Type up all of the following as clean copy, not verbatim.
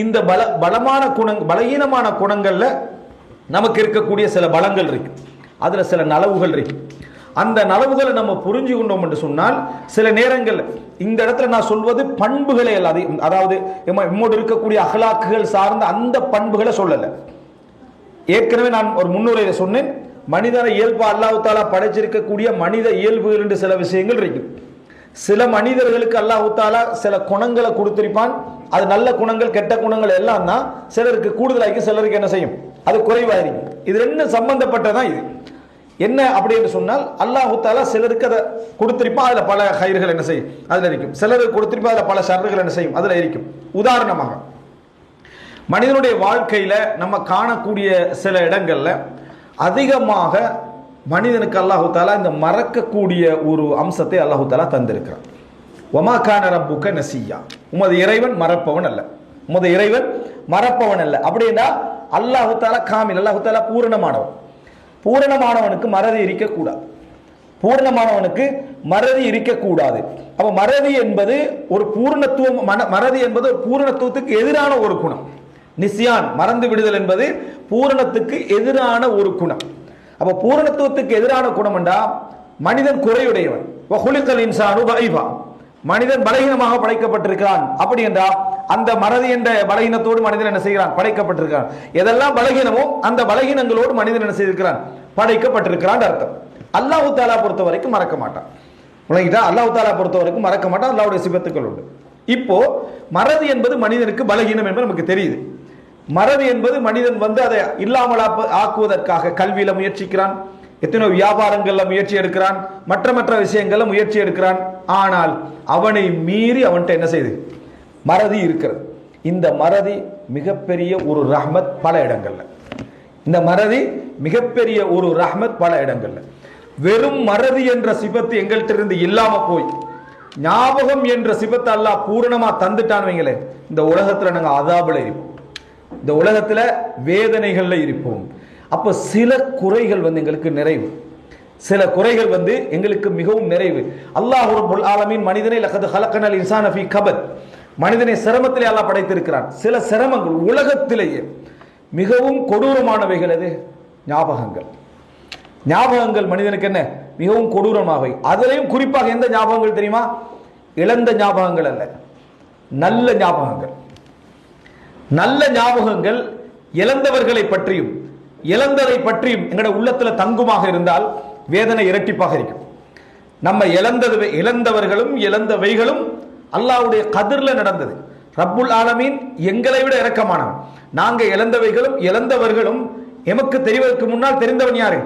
இந்த பலமான பலகீனமான குணங்கள்ல நமக்கு இருக்கக்கூடிய சில பலங்கள் இருக்கு, அதுல சில நலவுகள் இருக்கு. அந்த நலவுகளை நம்ம புரிஞ்சு கொண்டோம் என்று சொன்னால் சில நேரங்கள் இந்த இடத்துல நான் சொல்வது பண்புகளை அல்ல, அதாவது நம்மோடு இருக்கக்கூடிய அகலாக்குகள் சார்ந்த அந்த பண்புகளை சொல்லல. ஏற்கனவே நான் ஒரு முன்னுரையில சொன்னேன், மனிதனை இயல்பா அல்லாஹ் தஆலா படைச்சிருக்கக்கூடிய மனித இயல்புகள் என்று சில விஷயங்கள் இருக்கு. சில மனிதர்களுக்கு அல்லாஹ் தஆலா சில குணங்களை கொடுத்திருப்பான், அது நல்ல குணங்கள் கெட்ட குணங்கள் எல்லாம் தான். சிலருக்கு கூடுதலாகி சிலருக்கு என்ன செய்யும், அது குறைவாயிருக்கும். இது ரெண்டு சம்பந்தப்பட்டதான். இது என்ன அப்படி என்று சொன்னால் அல்லாஹ் தஆலா சிலருக்கு அதை கொடுத்திருப்பான், அதுல பல ஹைர்கள் என்ன செய்யும் அதுல இருக்கும். சிலருக்கு கொடுத்திருப்பான், அதுல பல ஷர்றுகள் என்ன செய்யும் அதுல இருக்கும். உதாரணமாக மனிதனுடைய வாழ்க்கையில நம்ம காணக்கூடிய சில இடங்கள்ல அதிகமாக மனிதனுக்கு அல்லாஹு தஆலா இந்த மறக்கக்கூடிய ஒரு அம்சத்தை அல்லாஹு தஆலா தந்திருக்கிறான். வமா கான ரப்புக நசியா, உமது இறைவன் மறப்பவன் அல்ல, உமது இறைவன் மறப்பவன் அல்ல. அப்படின்னா அல்லாஹு தஆலா காமில், அல்லாஹு தஆலா பூரணமானவன். பூரணமானவனுக்கு மறதி இருக்கக்கூடாது, பூரணமானவனுக்கு மறதி இருக்கக்கூடாது. அப்ப மறதி என்பது ஒரு பூரணத்துவம், மறதி என்பது ஒரு பூரணத்துவத்துக்கு எதிரான ஒரு குணம். நிசியான், மறந்து விடுதல் என்பது பூரணத்துக்கு எதிரான ஒரு குணம். அப்ப பூரணத்துவத்துக்கு எதிரான குணம் என்றா மனிதன் குறையுடையவன். மனிதன் பலகீனமாக படைக்கப்பட்டிருக்கிறான். அப்படி என்றா அந்த மறதி என்ற பலகீனத்தோடு மனிதன் என்ன செய்கிறான், படைக்கப்பட்டிருக்கிறான். எதெல்லாம் பலகீனமோ அந்த பலகீனங்களோடு மனிதன் என்ன செய்திருக்கிறான், படைக்கப்பட்டிருக்கிறான் அர்த்தம். அல்லாஹ் தஆலா பொறுத்த வரைக்கும் மறக்க மாட்டான். அல்லாஹ் தஆலா பொறுத்த வரைக்கும் மறக்க மாட்டான். அல்லாஹ்வுடைய சிபத்துக்கள் உண்டு. இப்போ மறதி என்பது மனிதனுக்கு பலகீனம் என்பது நமக்கு தெரியுது. மறதி என்பது மனிதன் அதை இல்லாமல் ஆக்குவதற்காக கல்வியில முயற்சிக்கிறான், எத்தனை வியாபாரங்கள்ல முயற்சி எடுக்கிறான், மற்ற மற்ற விஷயங்கள்ல முயற்சி எடுக்கிறான். ஆனால் அவனை மீறி அவன்கிட்ட என்ன செய்யுது, மறதி இருக்கிறது. இந்த மறதி மிகப்பெரிய ஒரு ரஹ்மத் பல இடங்கள்ல, இந்த மறதி மிகப்பெரிய ஒரு ரஹ்மத் பல இடங்கள்ல. வெறும் மறதி என்ற சிபத்து எங்கள்கிட்ட இருந்து இல்லாம போய் ஞாபகம் என்ற சிபத்தை அல்லாஹ் பூரணமா தந்துட்டான் வைங்களே, இந்த உலகத்துல நாங்க அதாபுல இருப்போம், இந்த உலகத்துல வேதனைகள்ல இருப்போம். அப்ப சில குறைகள் எங்களுக்கு நிறைவு, சில குறைகள் எங்களுக்கு மிகவும் நிறைவு. அல்லாஹ் ரப்புல் ஆலமீன் மனிதனை லகத் ஹலக்கனல் இன்சான ஃபீ கபத், மனிதனை சிரமத்திலே அல்லாஹ் படைத்திருக்கிறான். சில சிரமங்கள் உலகத்திலேயே மிகவும் கொடூரமானவைகள் எது, ஞாபகங்கள். ஞாபகங்கள் மனிதனுக்கு என்ன மிகவும் கொடூரமானவை. அதிலையும் குறிப்பாக எந்த ஞாபகங்கள் தெரியுமா, இழந்த ஞாபகங்கள் அல்ல, நல்ல ஞாபகங்கள். நல்ல ஞாபகங்கள் இழந்தவர்களை பற்றியும் இழந்ததை பற்றியும் எங்களுடைய உள்ளத்துல தங்குமாக இருந்தால் வேதனை இரட்டிப்பாக இருக்கும். நம்ம இழந்தவர்களும் இழந்தவைகளும் அல்லாஹ்வுடைய கதிர்ல நடந்தது. ரப்புல் ஆலமீன் எங்களை விட இரக்கமானவன். நாங்க இழந்தவைகளும் இழந்தவர்களும் எமக்கு தெரிவதற்கு முன்னால் தெரிந்தவன் யாரு,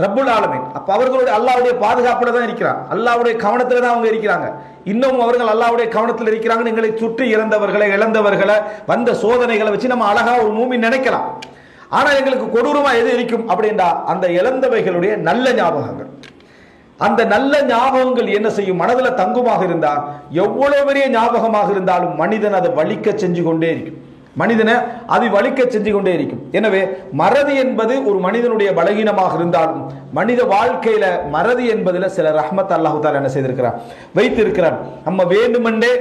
ரப்புல் ஆலமீன். அப்ப அவர்களுடைய அல்லாஹ்வுடைய பாதுகாப்புல தான் இருக்கிறான், அல்லாஹ்வுடைய கவனத்துல தான் அவங்க இருக்கிறாங்க. இன்னும் அவர்கள் அல்லாஹ்வுடைய கவனத்தில் இருக்கிறாங்க. எங்களை சுற்றி இறந்தவர்களை இழந்தவர்களை வந்த சோதனைகளை வச்சு நம்ம அழகா ஒரு மூமின் நினைக்கலாம். ஆனா எங்களுக்கு கொடூரமா எது இருக்கும் அப்படின்றா அந்த இழந்தவைகளுடைய நல்ல ஞாபகங்கள். அந்த நல்ல ஞாபகங்கள் என்ன செய்யும், மனதுல தங்குமாக இருந்தா எவ்வளவு பெரிய ஞாபகமாக இருந்தாலும் மனிதன் அதை வலிக்க செஞ்சு கொண்டே இருக்கும், மனிதனை அது வலிக்க செஞ்சு கொண்டே இருக்கும். எனவே மறதி என்பது ஒரு மனிதனுடைய பலகீனமாக இருந்தாலும் மனித வாழ்க்கையில மறதி என்பதுல சில ரஹ்மத் அல்லாஹ் தஆலா என்ன செய்திருக்கிறார், வைத்திருக்கிறார். நம்ம வேண்டுமென்றே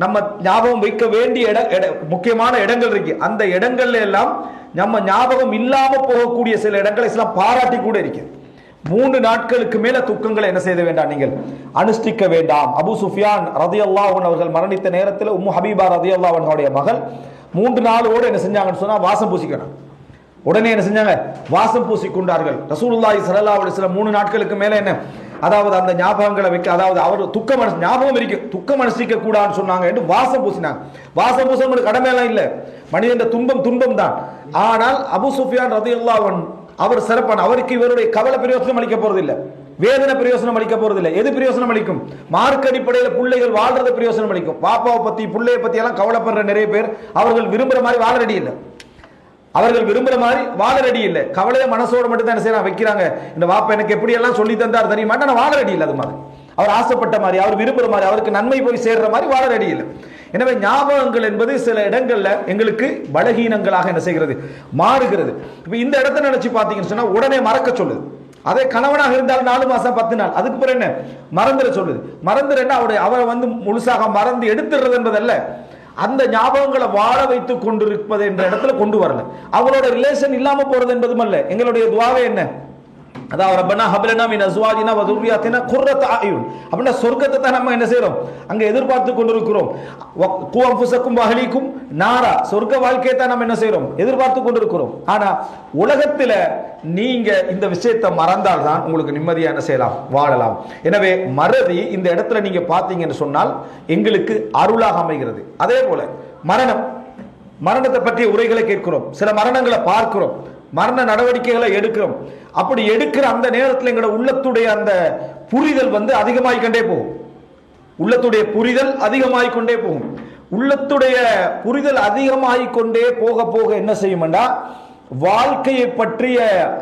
நம்ம ஞாபகம் வைக்க வேண்டிய முக்கியமான இடங்கள் இருக்கு. அந்த இடங்கள்ல எல்லாம் நம்ம ஞாபகம் இல்லாம போகக்கூடிய சில இடங்களை எல்லாம் பாராட்டி கூட இருக்கு. 3 நாட்களுக்கு மேல துக்கங்களை என்ன செய்ய வேண்டாம், நீங்கள் அனுஷ்டிக்க வேண்டாம். அபு சுஃபியான் ரலியல்லாஹு அன்ஹு அவர்கள் மரணித்த நேரத்தில் உம்மு ஹபீபா ரலியல்லாஹு அன்ஹுடைய மகள் 3 நாளோடு என்ன செஞ்சாங்கன்னு சொன்னா வாசம் பூசிக்கணும். உடனே என்ன செஞ்சாங்க, வாசம் பூசிக்கொண்டார்கள். ரசூலுல்லாஹி ஸல்லல்லாஹு அலைஹி வஸல்லம் 3 நாட்களுக்கு மேல என்ன, அதாவது அந்த ஞாபகங்களை வைக்க, அதாவது அவர் துக்கம் ஞாபகம் இருக்கு, துக்கம் அனுஷ்டிக்க கூடாதுன்னு சொன்னாங்க என்று வாசம் பூசினாங்க. வாசம் பூச கடமையெல்லாம் இல்லை, மனிதன் துன்பம் தான். ஆனால் அபு சுஃபியான் ரலியல்லாஹு அன்ஹு அவர் சிறப்பான, அவருக்கு இவருடைய கவலை பிரயோசனம் அளிக்க போறதில்லை, வேதனை பிரயோசனம் அளிக்க போறதில்லை. எது பிரயோசனம் அளிக்கும், மார்க்க அடிப்படையில் பிள்ளைகள் வாழ்றது பிரயோசனம் அளிக்கும். பாப்பாவை பத்தி பிள்ளைய பத்தி எல்லாம் கவலைப்படுற நிறைய பேர் அவர்கள் விரும்புற மாதிரி வாழ ரெடி இல்லை, அவர்கள் விரும்புற மாதிரி வாழ ரெடி இல்லை. கவலையை மனசோட மட்டும் தான் என்ன செய்யறாங்க, வைக்கிறாங்க. இந்த வாப்பா எனக்கு எப்படி எல்லாம் சொல்லி தந்தார் தெரியுமா, நான் வாழ ரெடி இல்லை. அது மாதிரி அவர் ஆசைப்பட்ட மாதிரி, அவர் விரும்புற மாதிரி, அவருக்கு நன்மை போய் சேர்ற மாதிரி வாழ ரெடி இல்லை. எனவே ஞாபகங்கள் என்பது சில இடங்கள்ல எங்களுக்கு பலகீனங்களாக என்ன செய்கிறது, மாறுகிறது. இப்ப இந்த இடத்தை நினைச்சு பாத்தீங்கன்னு சொன்னா உடனே மறக்க சொல்லுது. அதே கணவனாக இருந்தால் 4 மாசம் 10 நாள், அதுக்கு பிறகு என்ன மறந்துட சொல்லுது. மறந்துடுன்னா அவரை முழுசாக மறந்து எடுத்துறது என்பதல்ல, அந்த ஞாபகங்களை வாழ வைத்துக் கொண்டிருப்பது என்ற இடத்துல கொண்டு வரல. அவங்களோட ரிலேஷன் இல்லாம போறது என்பதும் அல்ல. எங்களுடைய துஆவே என்ன? அதாவது ரப்பனா ஹப்லனா மின் அஸ்வாஜினா வ துர்ரியாத்தினா குர்ரத அயுன். அப்படினா சொர்க்கத்தை தான் நம்ம என்ன செய்றோம்? அங்க எதிர்பார்த்து கொண்டிருக்கிறோம். கு அன்ஃபுஸக்கும் வ அஹ்லீக்கும் நாரா. சொர்க்க வாழ்க்கையை தான் நம்ம என்ன செய்றோம்? எதிர்பார்த்து கொண்டிருக்கிறோம். ஆனா உலகத்துல நீங்க இந்த விஷயத்தை மறந்தால் தான் உங்களுக்கு நிம்மதியா என்ன செய்யலாம்? வாழலாம். எனவே மறதி இந்த இடத்துல நீங்க பாத்தீங்கன்னு சொன்னால் எங்களுக்கு அருளாக அமைகிறது. அதே போல மரணத்தை பற்றிய உரைகளை கேட்கிறோம், சில மரணங்களை பார்க்கிறோம், மரண நடவடிக்கைகளை எடுக்கிறோம். அப்படி எடுக்கிற அந்த நேரத்தில் எங்களோட உள்ளத்துடைய அந்த புரிதல் அதிகமாகிக்கொண்டே போகும். உள்ளத்துடைய புரிதல் அதிகமாகிக்கொண்டே போகும். உள்ளத்துடைய புரிதல் அதிகமாகிக்கொண்டே போக போக என்ன செய்யும்னா வாழ்க்கையை பற்றிய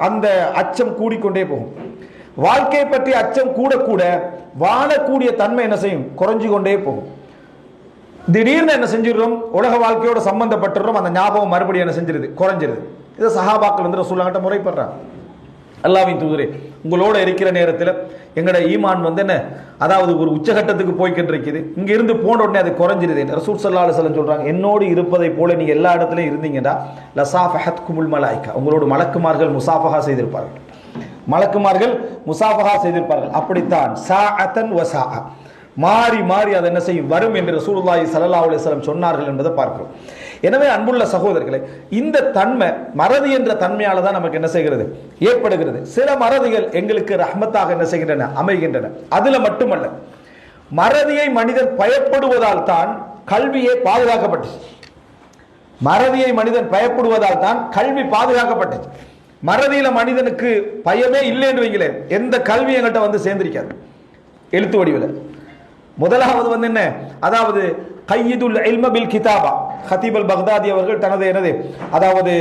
அந்த அச்சம் கூடிக்கொண்டே போகும். வாழ்க்கையை பற்றிய அச்சம் கூட கூட வாழக்கூடிய தன்மை என்ன செய்யும்? குறைஞ்சு கொண்டே போகும். திடீர்னு என்ன செஞ்சிடும்? உலக வாழ்க்கையோட சம்பந்தப்பட்டுறோம், அந்த ஞாபகம் மறுபடியும் என்ன செஞ்சிருது? குறைஞ்சிருது. இதை சஹாபாக்கள் ரசூலுல்லாஹ்ட்ட முறைப்படுறாங்க. அல்லாஹ்வின் தூதரே, உங்களோட இருக்கிற நேரத்தில் எங்களோட ஈமான் என்ன, அதாவது ஒரு உச்சகட்டத்துக்கு போய்கிட்டு இருக்குது, இங்க இருந்து போன உடனே அது குறைஞ்சிருது. ரசூல் ஸல்லல்லாஹு அலைஹி வஸல்லம் சொல்றாங்க, என்னோடு இருப்பதை போல நீங்க எல்லா இடத்துலையும் இருந்தீங்கன்னா லசாஃபஹத்குமுல் மலாயிகா, உங்களோட மலக்குமார்கள் முசாஃபஹா செய்திருப்பார்கள். மலக்குமார்கள் முசாஃபஹா செய்திருப்பார்கள். அப்படித்தான் சாஅத்தன் வ சாஅ, மாறி மாறி அது என்ன செய்யும்? வரும் என்று ரசூலுல்லாஹி ஸல்லல்லாஹு அலைஹி வஸல்லம் சொன்னார்கள் என்பதை பார்க்கிறோம். எனவே அன்புள்ள சகோதரர்களே, இந்த தன்மை மறதி என்ற தன்மையால தான் நமக்கு என்ன செய்கிறது? ஏற்படுகிறது. சில மறதிகள் எங்களுக்கு ரஹ்மத்தாக என்ன செய்கின்றன? அமைகின்றன. அதுல மட்டுமல்ல, மறதியை மனிதன் பயப்படுவதால் தான் கல்வியே பாதுகாக்கப்பட்டுச்சு. மறதியை மனிதன் பயப்படுவதால் தான் கல்வி பாதுகாக்கப்பட்டுச்சு. மறதியில மனிதனுக்கு பயமே இல்லைன்னு வைங்களேன், எந்த கல்வி எங்கள்கிட்ட சேர்ந்திருக்காது எழுத்து வடிவில். முதலாவது என்ன? அதாவது கையிதுல் இல்ம பில் கிதாபா. ஹதீப் அல் பக்தாதி அவர்கள் தனது அதாவது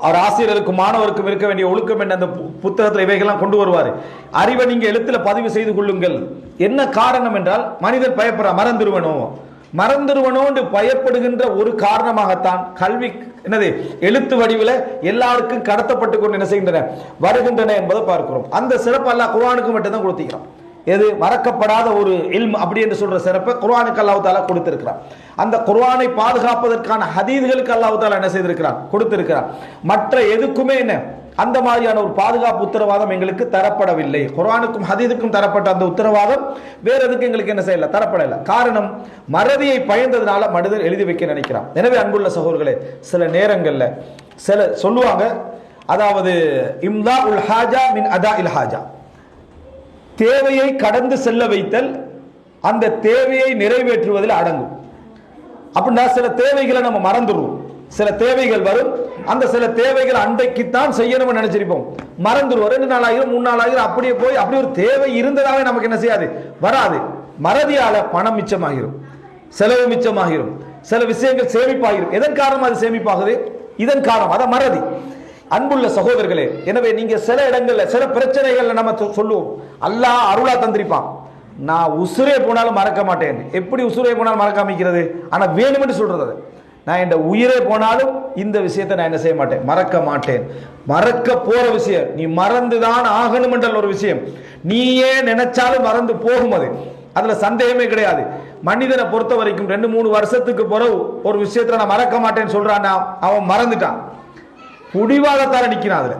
அவர் ஆசிரியருக்கும் மாணவருக்கும் இருக்க வேண்டிய ஒழுக்கம் என்ற அந்த புத்தகத்தில் இவைகள்லாம் கொண்டு வருவார். அறிவை நீங்க எழுத்துல பதிவு செய்து கொள்ளுங்கள். என்ன காரணம் என்றால் மனிதன் பயப்படுற மறந்துருவனோண்டு பயப்படுகின்ற ஒரு காரணமாகத்தான் கல்வி எழுத்து வடிவில் எல்லாருக்கும் கடத்தப்பட்டு கொண்டு என்ன செய்கின்றன? வருகின்றன என்பதை பார்க்கிறோம். அந்த சிறப்பு அல்லாஹ் குர்ஆனுக்கு மட்டும்தான் கொடுத்திருக்கிறான். எது? மறக்கப்படாத ஒரு இல்ம் அப்படி என்று சொல்ற சிறப்பை குர்ஆனுக்கு அல்லாஹ் தஆலா கொடுத்திருக்கிறான். அந்த குர்ஆனை பாதுகாப்பதற்கான ஹதீஸ்களுக்கு அல்லாஹ் தஆலா என்ன செய்திருக்கிறான்? கொடுத்திருக்கிறான். மற்ற எதுக்குமே என்ன அந்த மாதிரியான ஒரு பாதுகாப்பு உத்தரவாதம் எங்களுக்கு தரப்படவில்லை. குர்ஆனுக்கும் ஹதீஸுக்கும் தரப்பட்ட அந்த உத்தரவாதம் வேற எதுக்கு எங்களுக்கு என்ன செய்யல? தரப்படல. காரணம், மறதியை பயந்ததுனால மனிதர் எழுதி வைக்க நினைக்கிறான். எனவே அன்புள்ள சகோதரர்களே, சில நேரங்கள்ல சில சொல்லுவாங்க, அதாவது இம்லா உல் ஹாஜா மின் அதா இல் ஹாஜா, தேவையை கடந்து செல்ல வைத்தல் அந்த தேவையை நிறைவேற்றுவதில் அடங்கும். அப்படின்னா சில தேவைகளை நம்ம மறந்துடுவோம். சில தேவைகள் வரும், அந்த சில தேவைகள் அன்றைக்குத்தான் செய்யணும்னு நினைச்சிருப்போம், மறந்துடுவோம். 2 நாள் ஆகிரும், 3 நாள் ஆகிரும், அப்படியே போய் அப்படி ஒரு தேவை இருந்ததாவே நமக்கு என்ன செய்யாது? வராது. மறதியால பணம் மிச்சமாகிரும், செலவு மிச்சமாகிரும், சில விஷயங்கள் சேமிப்பாகிரும். எதன் காரணம் அது சேமிப்பாகுது? இதன் காரணம் அத மறதி. அன்புள்ள சகோதரர்களே, எனவே நீங்க சில இடங்கள்ல சில பிரச்சனைகள்ல நம்ம சொல்லுவோம், அல்லாஹ் அருளா தந்திருப்பான், நான் உசுரே போனாலும் மறக்க மாட்டேன். எப்படி உசுரே போனாலும் மறக்காமிக்கிறது? ஆனா வேணுமென்று சொல்றது, நான் இந்த உயிரே போனாலும் இந்த விஷயத்தை நான் என்ன செய்ய மாட்டேன்? மறக்க மாட்டேன். மறக்க போற விஷயம் நீ மறந்துதான் ஆகணும் என்ற ஒரு விஷயம் நீயே நினைச்சாலும் மறந்து போகும். அதுல சந்தேகமே கிடையாது. மனிதனை பொறுத்த வரைக்கும் 2-3 வருஷத்துக்கு பிறகு ஒரு விஷயத்துல நான் மறக்க மாட்டேன்னு சொல்றான், அவன் மறந்துட்டான், புடிவாதத்தால நிக்கிறான். அதுல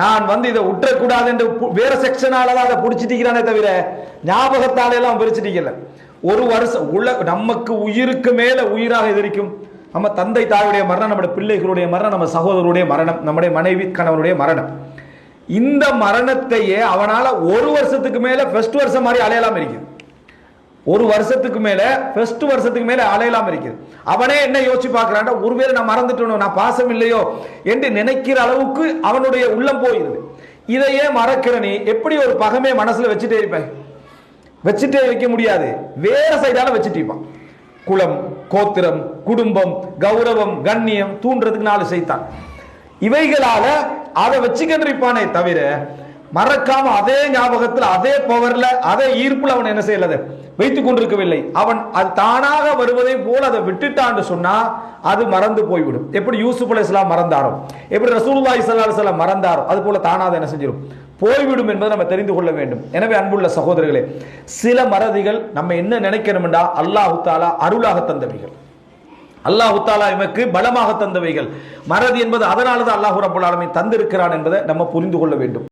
நான் இதை உற்றக்கூடாது என்று வேற செக்ஷனால தான் அதை பிடிச்சிட்டிக்கிறானே தவிர ஞாபகத்தால எல்லாம் பிரிச்சுட்டிக்கல. ஒரு வருஷம் நமக்கு உயிருக்கு மேல உயிராக எதிர்க்கும் நம்ம தந்தை தாயுடைய மரணம், நம்முடைய பிள்ளைகளுடைய மரணம், நம்ம சகோதரருடைய மரணம், நம்முடைய மனைவி கணவனுடைய மரணம். இந்த மரணத்தையே அவனால ஒரு வருஷத்துக்கு மேல ஃபர்ஸ்ட் வருஷம் மாதிரி அலையலாம் இருக்குது. ஒரு வருஷத்துக்கு மேல ஃபர்ஸ்ட் வருஷத்துக்கு மேல அலையலாம் இருக்குது. அவனே என்ன யோசிச்சு பார்க்கிறான், ஒருவேளை நான் மறந்துட்டேனோ, நான் பாசம் இல்லையோ என்று நினைக்கிற அளவுக்கு அவனுடைய உள்ளம் போயிருது. இதையே மறக்கிற நீ எப்படி ஒரு பகமே மனசுல வச்சுட்டே இருப்பேன்? வச்சுட்டே வைக்க முடியாது. வேற சைடால வச்சுட்டு இருப்பான். குலம், கோத்திரம், குடும்பம், கௌரவம், கண்ணியம் தூண்டுறதுக்கு 4 சைத்தான். இவைகளால அதை வச்சுக்கிட்டு இருப்பானே தவிர மறக்காம அதே ஞாபகத்தில் அதே பவர்ல அதே ஈர்ப்புல அவன் என்ன செய்யல வைத்துக் கொண்டிருக்கவில்லை. அவன் அது தானாக வருவதை போல அதை விட்டுட்டான்னு சொன்னா அது மறந்து போய்விடும். எப்படி யூசுப் அலைஹிஸ்ஸலாம் மறந்தாரோ, எப்படி ரசூலுல்லாஹி ஸல்லல்லாஹு அலைஹி வஸல்லம் மறந்தாரோ, அது போல தானாக என்ன செஞ்சிடும்? போய்விடும் என்பதை நம்ம தெரிந்து கொள்ள வேண்டும். எனவே அன்புள்ள சகோதரர்களே, சில மறதிகள் நம்ம என்ன நினைக்கணும்டா அல்லாஹு தாலா அருளாக தந்தவைகள், அல்லாஹு தாலா எமக்கு பலமாக தந்தவைகள். மறதி என்பது அதனால தான் அல்லாஹ் ரப்பல் ஆலமீன் தந்திருக்கிறான் என்பதை நம்ம புரிந்து கொள்ள வேண்டும்.